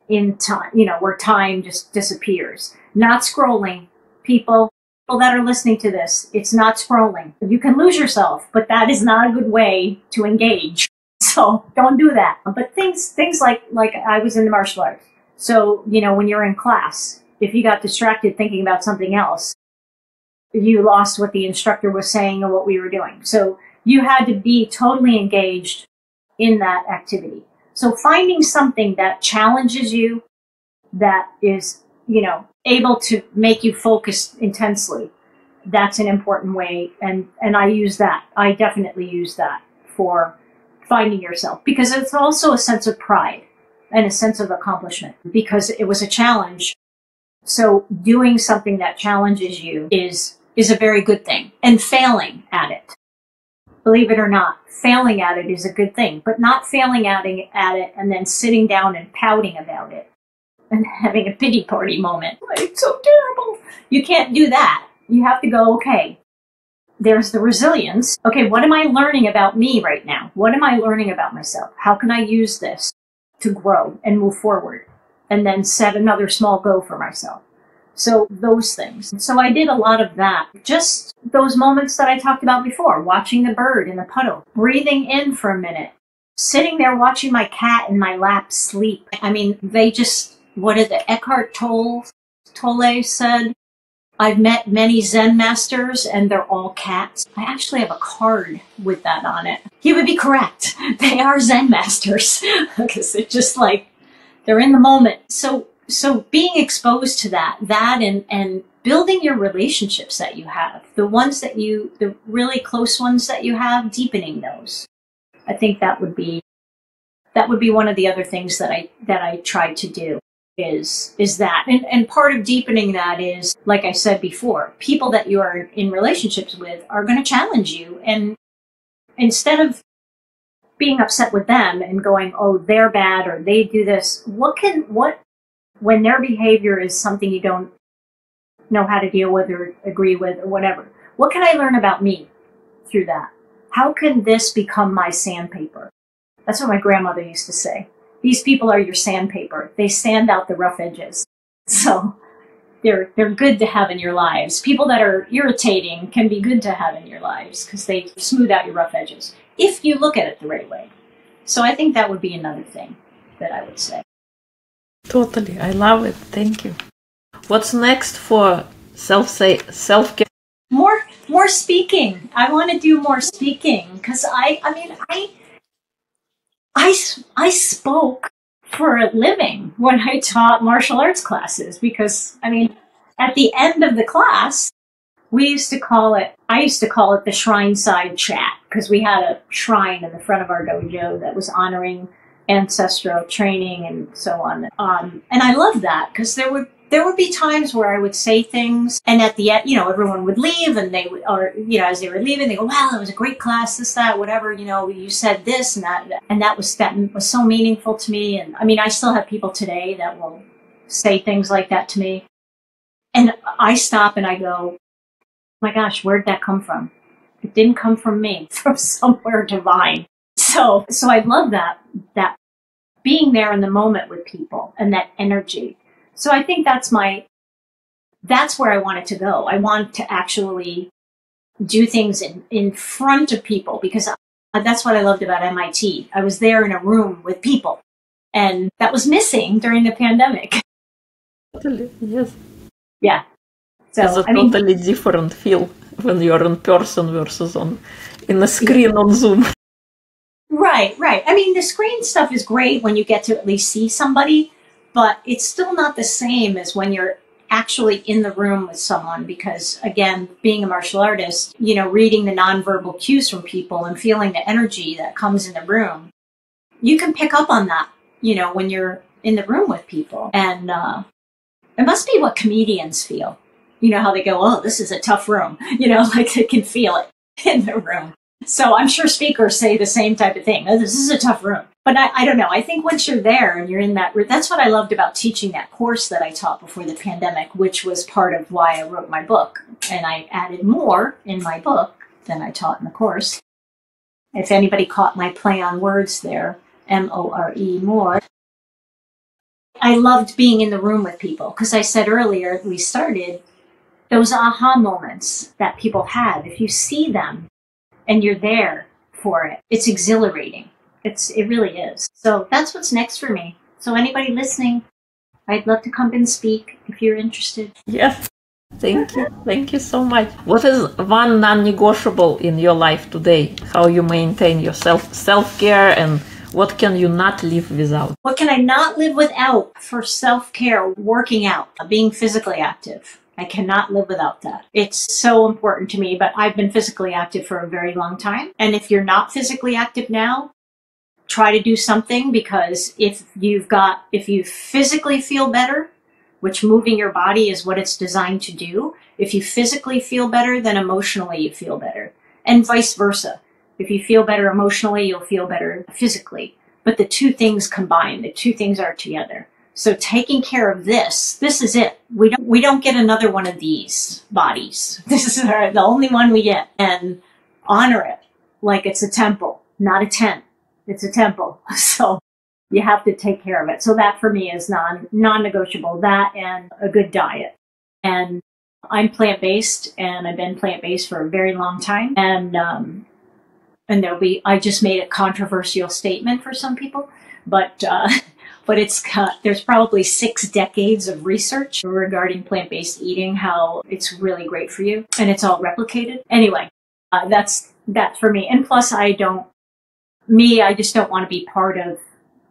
in time, you know, where time just disappears. Not scrolling. People that are listening to this, it's not scrolling. You can lose yourself, but that is not a good way to engage. So don't do that. But things like I was in the martial arts. So, you know, when you're in class, if you got distracted thinking about something else, you lost what the instructor was saying or what we were doing. So you had to be totally engaged in that activity. So finding something that challenges you, that is, you know, able to make you focus intensely, that's an important way. And I use that. I definitely use that for finding yourself, because it's also a sense of pride and a sense of accomplishment, because it was a challenge. So doing something that challenges you is a very good thing. And failing at it, believe it or not, failing at it is a good thing, but not failing at it and then sitting down and pouting about it and having a pity party moment. It's so terrible. You can't do that. You have to go, okay, there's the resilience. Okay, what am I learning about me right now? What am I learning about myself? How can I use this to grow and move forward, and then set another small goal for myself? So those things. So I did a lot of that. Just those moments that I talked about before, watching the bird in the puddle, breathing in for a minute, sitting there watching my cat in my lap sleep. I mean, they just, what did the Eckhart Tolle said? I've met many Zen masters and they're all cats. I actually have a card with that on it. He would be correct. They are Zen masters because they're just like, they're in the moment. So so being exposed to that and building your relationships that you have, the really close ones that you have, deepening those. I think that would be one of the other things that I try to do is that. And part of deepening that is, like I said before, people that you are in relationships with are going to challenge you. And instead of being upset with them and going, oh, they're bad or they do this, when their behavior is something you don't know how to deal with or agree with or whatever, what can I learn about me through that? How can this become my sandpaper? That's what my grandmother used to say. These people are your sandpaper. They sand out the rough edges. So they're good to have in your lives. People that are irritating can be good to have in your lives because they smooth out your rough edges if you look at it the right way. So I think that would be another thing that I would say. Totally. I love it. Thank you. What's next for self-care? More speaking. I want to do more speaking because I spoke for a living when I taught martial arts classes because, at the end of the class, I used to call it the shrine side chat because we had a shrine in the front of our dojo that was honoring ancestral training and so on. And I loved that because there would be times where I would say things and at the end, everyone would leave and as they were leaving, they go, wow, that was a great class, this, that, whatever, you said this and that. And that was so meaningful to me. And I still have people today that will say things like that to me. And I stop and I go, my gosh, where'd that come from? It didn't come from me, from somewhere divine. So I love that being there in the moment with people and that energy. So I think that's where I want it to go. I want to actually do things in front of people because that's what I loved about MIT. I was there in a room with people and that was missing during the pandemic. Totally, yes. Yeah. So it's a totally different feel when you're in person versus in a screen on Zoom. Right. The screen stuff is great when you get to at least see somebody, but it's still not the same as when you're actually in the room with someone because, again, being a martial artist, reading the nonverbal cues from people and feeling the energy that comes in the room, you can pick up on that, when you're in the room with people. And it must be what comedians feel. How they go, oh, this is a tough room, like they can feel it in the room. So I'm sure speakers say the same type of thing. Oh, this is a tough room. But I don't know. I think once you're there and you're in that's what I loved about teaching that course that I taught before the pandemic, which was part of why I wrote my book. And I added more in my book than I taught in the course. If anybody caught my play on words there, more, more. I loved being in the room with people because I said earlier, we started, those aha moments that people have, if you see them, and you're there for it, it's exhilarating. It really is. So that's what's next for me. So anybody listening, I'd love to come and speak if you're interested. Yes. Thank you. Thank you so much. What is one non-negotiable in your life today? How you maintain your self-care and what can you not live without? What can I not live without for self-care? Working out, being physically active. I cannot live without that. It's so important to me, but I've been physically active for a very long time. And if you're not physically active now, try to do something because if you physically feel better, which moving your body is what it's designed to do, if you physically feel better, then emotionally you feel better. And vice versa. If you feel better emotionally, you'll feel better physically. But the two things combine, the two things are together. So taking care of this is it. We don't get another one of these bodies. This is the only one we get. And honor it like it's a temple, not a tent. It's a temple. So you have to take care of it. So that for me is non-negotiable. That and a good diet. And I'm plant-based and I've been plant-based for a very long time. And I just made a controversial statement for some people, but there's probably 6 decades of research regarding plant-based eating, how it's really great for you, and it's all replicated. Anyway, that's for me. And plus, I just don't want to be part of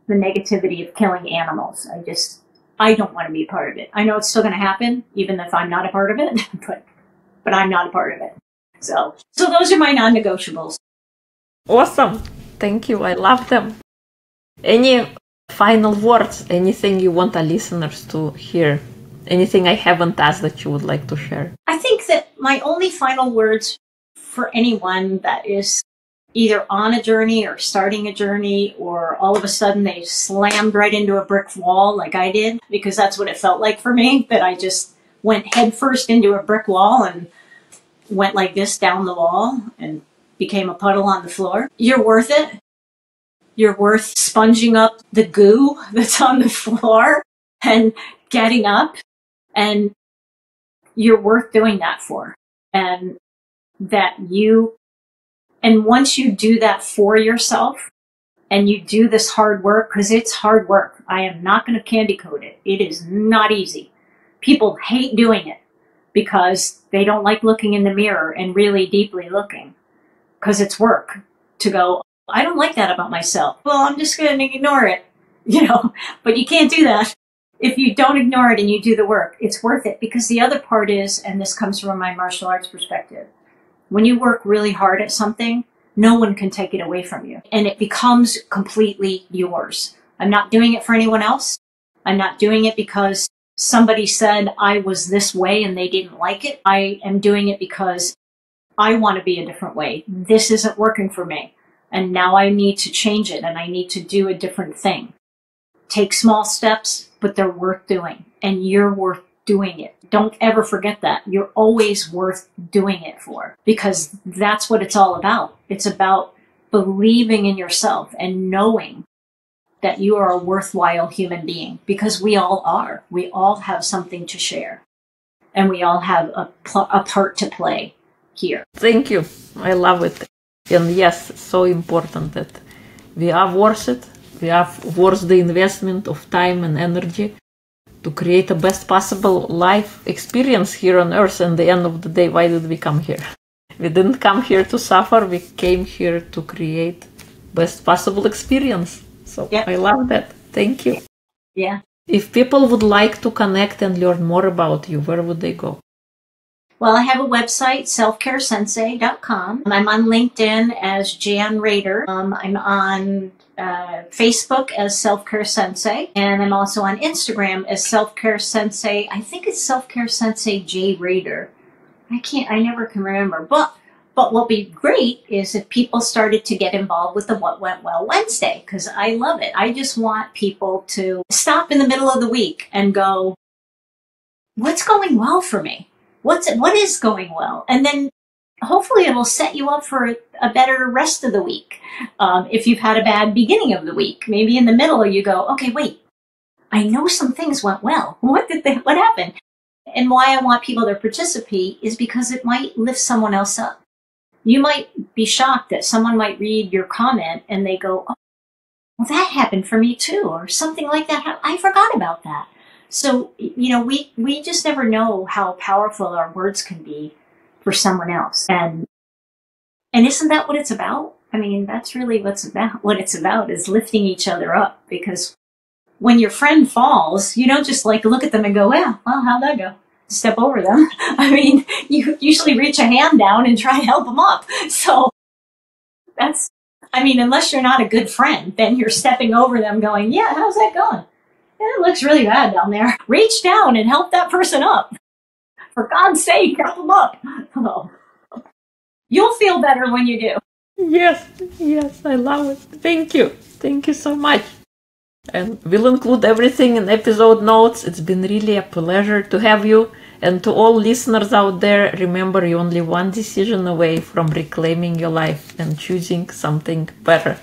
the negativity of killing animals. I don't want to be a part of it. I know it's still going to happen, even if I'm not a part of it, but I'm not a part of it. So those are my non-negotiables. Awesome. Thank you. I love them. Any final words? Anything you want our listeners to hear? Anything I haven't asked that you would like to share? I think that my only final words for anyone that is either on a journey or starting a journey, or all of a sudden they slammed right into a brick wall like I did, because that's what it felt like for me, that I just went headfirst into a brick wall and went like this down the wall and became a puddle on the floor. You're worth it. You're worth sponging up the goo that's on the floor and getting up, and you're worth doing that for. And once you do that for yourself and you do this hard work, because it's hard work. I am not going to candy coat it. It is not easy. People hate doing it because they don't like looking in the mirror and really deeply looking, because it's work to go, I don't like that about myself. Well, I'm just going to ignore it, but you can't do that. If you don't ignore it and you do the work, it's worth it, because the other part is, and this comes from my martial arts perspective, when you work really hard at something, no one can take it away from you, and it becomes completely yours. I'm not doing it for anyone else. I'm not doing it because somebody said I was this way and they didn't like it. I am doing it because I want to be a different way. This isn't working for me, and now I need to change it, and I need to do a different thing. Take small steps, but they're worth doing, and you're worth doing it. Don't ever forget that. You're always worth doing it for, because that's what it's all about. It's about believing in yourself and knowing that you are a worthwhile human being, because we all are. We all have something to share, and we all have a part to play here. Thank you. I love it. And yes, so important that we are worth it. We are worth the investment of time and energy to create the best possible life experience here on earth. And at the end of the day, why did we come here? We didn't come here to suffer. We came here to create best possible experience. So yep. I love that. Thank you. Yeah. If people would like to connect and learn more about you, where would they go? Well, I have a website, selfcaresensei.com. I'm on LinkedIn as Jan Raeder. I'm on Facebook as Selfcare Sensei, and I'm also on Instagram as Selfcare Sensei. I think it's Selfcare Sensei J Rieder. I never can remember. But what would be great is if people started to get involved with the What Went Well Wednesday, because I love it. I just want people to stop in the middle of the week and go, what's going well for me? What is going well? And then hopefully it'll set you up for a better rest of the week. If you've had a bad beginning of the week, maybe in the middle you go, okay, wait, I know some things went well. What happened? And why I want people to participate is because it might lift someone else up. You might be shocked that someone might read your comment and they go, oh, well, that happened for me too, or something like that. I forgot about that. So, we just never know how powerful our words can be for someone else. And isn't that what it's about? I mean, that's really what it's about is lifting each other up, because when your friend falls, you don't just look at them and go, well, how'd that go? Step over them. I mean, you usually reach a hand down and try and help them up. So unless you're not a good friend, then you're stepping over them going, yeah, how's that going? It looks really bad down there. Reach down and help that person up. For God's sake, help them up. Oh. You'll feel better when you do. Yes, I love it. Thank you. Thank you so much. And we'll include everything in episode notes. It's been really a pleasure to have you. And to all listeners out there, remember you're only one decision away from reclaiming your life and choosing something better.